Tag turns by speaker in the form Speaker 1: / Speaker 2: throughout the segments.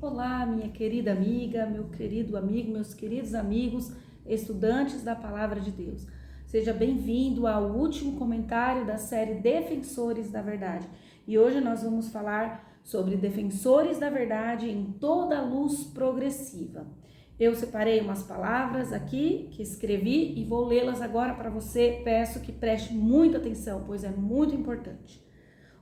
Speaker 1: Olá, minha querida amiga, meu querido amigo, meus queridos amigos, estudantes da Palavra de Deus. Seja bem-vindo ao último comentário da série Defensores da Verdade. E hoje nós vamos falar sobre defensores da verdade em toda a luz progressiva. Eu separei umas palavras aqui que escrevi e vou lê-las agora para você. Peço que preste muita atenção, pois é muito importante.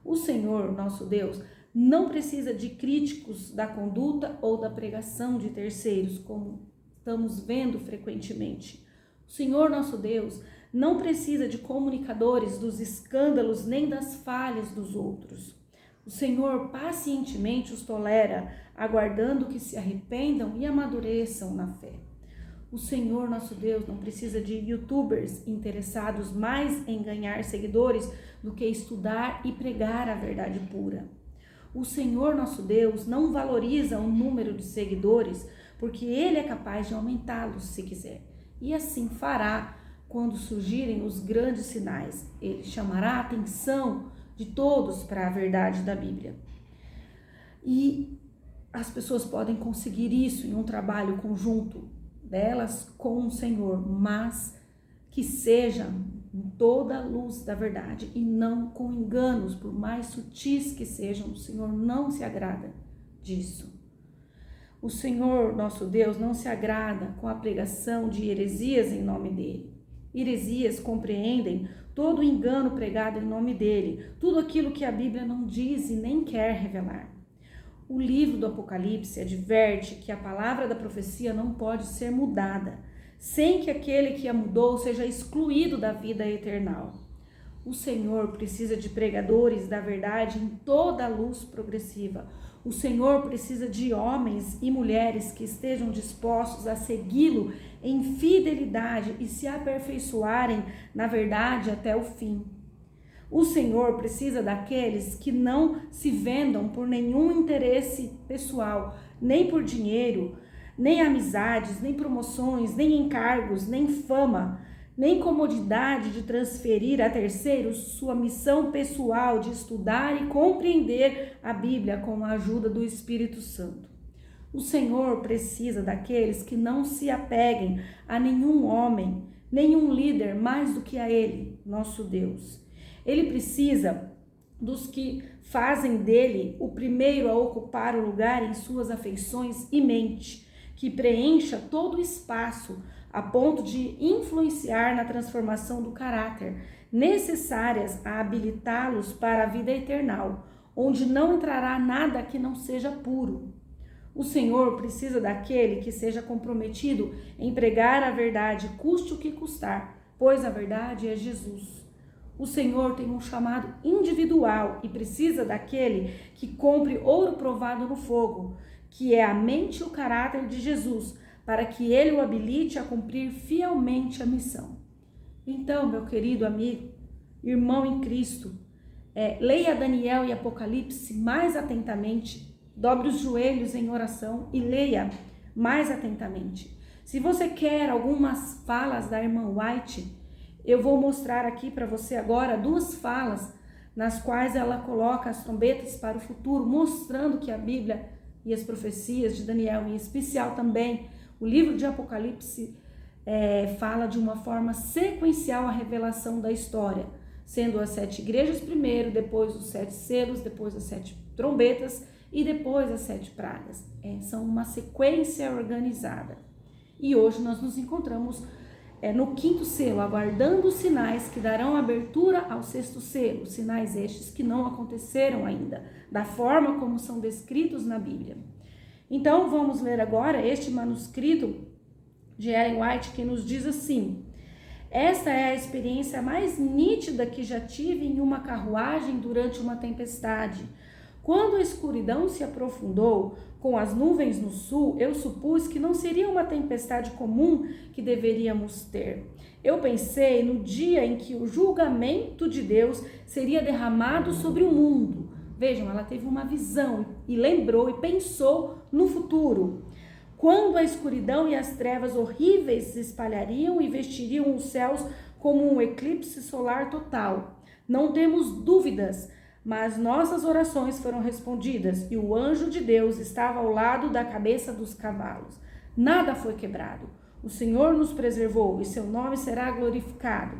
Speaker 1: O Senhor, nosso Deus, não precisa de críticos da conduta ou da pregação de terceiros, como estamos vendo frequentemente. O Senhor, nosso Deus, não precisa de comunicadores dos escândalos nem das falhas dos outros. O Senhor pacientemente os tolera, aguardando que se arrependam e amadureçam na fé. O Senhor, nosso Deus, não precisa de youtubers interessados mais em ganhar seguidores do que estudar e pregar a verdade pura. O Senhor, nosso Deus, não valoriza o número de seguidores, porque Ele é capaz de aumentá-los se quiser. E assim fará quando surgirem os grandes sinais. Ele chamará a atenção de todos para a verdade da Bíblia. E as pessoas podem conseguir isso em um trabalho conjunto delas com o Senhor, mas que seja em toda a luz da verdade e não com enganos, por mais sutis que sejam. O Senhor não se agrada disso. O Senhor, nosso Deus, não se agrada com a pregação de heresias em nome dele. Heresias compreendem todo o engano pregado em nome dele, tudo aquilo que a Bíblia não diz e nem quer revelar. O livro do Apocalipse adverte que a palavra da profecia não pode ser mudada, sem que aquele que a mudou seja excluído da vida eternal. O Senhor precisa de pregadores da verdade em toda a luz progressiva. O Senhor precisa de homens e mulheres que estejam dispostos a segui-lo em fidelidade e se aperfeiçoarem na verdade até o fim. O Senhor precisa daqueles que não se vendam por nenhum interesse pessoal, nem por dinheiro, nem amizades, nem promoções, nem encargos, nem fama, nem comodidade de transferir a terceiros sua missão pessoal de estudar e compreender a Bíblia com a ajuda do Espírito Santo. O Senhor precisa daqueles que não se apeguem a nenhum homem, nenhum líder mais do que a Ele, nosso Deus. Ele precisa dos que fazem dele o primeiro a ocupar o lugar em suas afeições e mente, que preencha todo o espaço a ponto de influenciar na transformação do caráter, necessárias a habilitá-los para a vida eternal, onde não entrará nada que não seja puro. O Senhor precisa daquele que seja comprometido em pregar a verdade, custe o que custar, pois a verdade é Jesus. O Senhor tem um chamado individual e precisa daquele que compre ouro provado no fogo, que é a mente e o caráter de Jesus, para que ele o habilite a cumprir fielmente a missão. Então, meu querido amigo, irmão em Cristo, leia Daniel e Apocalipse mais atentamente, dobre os joelhos em oração e leia mais atentamente. Se você quer algumas falas da irmã White, eu vou mostrar aqui para você agora duas falas nas quais ela coloca as trombetas para o futuro, mostrando que a Bíblia e as profecias de Daniel, em especial também o livro de Apocalipse, fala de uma forma sequencial a revelação da história, sendo as 7 igrejas primeiro, depois os 7 selos, depois as 7 trombetas e depois as 7 pragas. São uma sequência organizada. E hoje nós nos encontramos no 5º selo, aguardando os sinais que darão abertura ao 6º selo, sinais estes que não aconteceram ainda, da forma como são descritos na Bíblia. Então, vamos ler agora este manuscrito de Ellen White, que nos diz assim: esta é a experiência mais nítida que já tive em uma carruagem durante uma tempestade. Quando a escuridão se aprofundou, com as nuvens no sul, eu supus que não seria uma tempestade comum que deveríamos ter. Eu pensei no dia em que o julgamento de Deus seria derramado sobre o mundo. Vejam, ela teve uma visão e lembrou e pensou no futuro. Quando a escuridão e as trevas horríveis se espalhariam e vestiriam os céus como um eclipse solar total. Não temos dúvidas mas nossas orações foram respondidas e o anjo de Deus estava ao lado da cabeça dos cavalos. Nada foi quebrado. O Senhor nos preservou e seu nome será glorificado.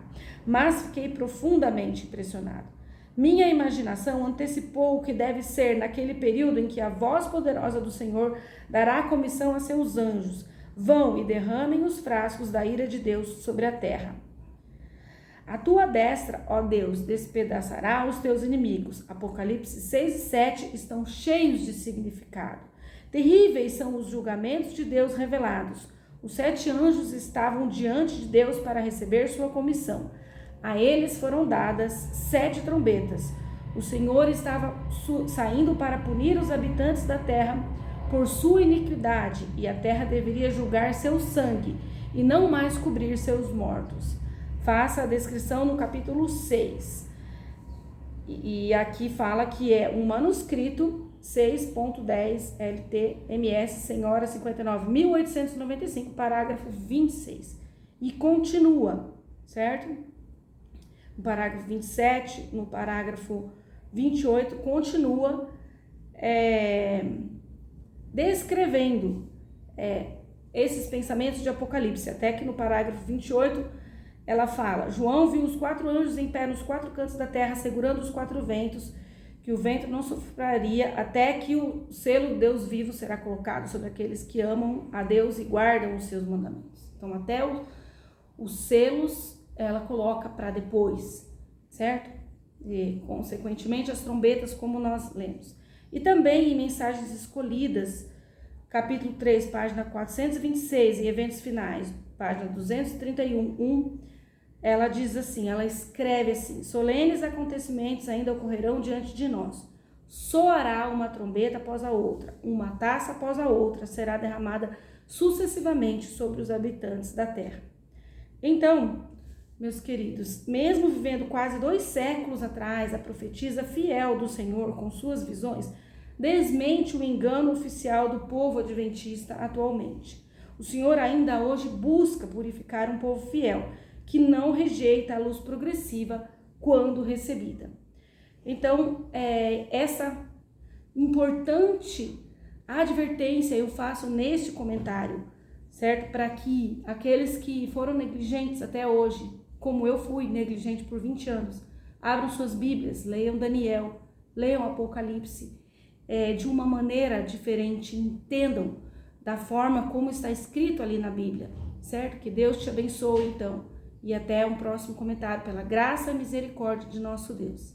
Speaker 1: Mas fiquei profundamente impressionado. Minha imaginação antecipou o que deve ser naquele período em que a voz poderosa do Senhor dará comissão a seus anjos. Vão e derramem os frascos da ira de Deus sobre a terra. A tua destra, ó Deus, despedaçará os teus inimigos. Apocalipse 6 e 7 estão cheios de significado. Terríveis são os julgamentos de Deus revelados. Os 7 anjos estavam diante de Deus para receber sua comissão. A eles foram dadas 7 trombetas. O Senhor estava saindo para punir os habitantes da terra por sua iniquidade, e a terra deveria julgar seu sangue e não mais cobrir seus mortos. Faça a descrição no capítulo 6. E aqui fala que é um manuscrito 6.10 LT-MS Senhora 59, 1895, parágrafo 26. E continua, certo? No parágrafo 27, no parágrafo 28, continua descrevendo esses pensamentos de Apocalipse, até que no parágrafo 28 ela fala: João viu os 4 anjos em pé nos 4 cantos da terra, segurando os 4 ventos, que o vento não sopraria até que o selo do Deus vivo será colocado sobre aqueles que amam a Deus e guardam os seus mandamentos. Então, até os selos ela coloca para depois, certo? E, consequentemente, as trombetas, como nós lemos. E também em Mensagens Escolhidas, capítulo 3, página 426, em Eventos Finais, página 231, ela diz assim, ela escreve assim: solenes acontecimentos ainda ocorrerão diante de nós. Soará uma trombeta após a outra, uma taça após a outra será derramada sucessivamente sobre os habitantes da terra. Então, meus queridos, mesmo vivendo quase 2 séculos atrás, a profetisa fiel do Senhor com suas visões desmente o engano oficial do povo adventista atualmente. O Senhor ainda hoje busca purificar um povo fiel, que não rejeita a luz progressiva quando recebida. Então, essa importante advertência eu faço neste comentário, certo? Para que aqueles que foram negligentes até hoje, como eu fui negligente por 20 anos, abram suas Bíblias, leiam Daniel, leiam Apocalipse, de uma maneira diferente, entendam da forma como está escrito ali na Bíblia, certo? Que Deus te abençoe, então. E até um próximo comentário, pela graça e misericórdia de nosso Deus.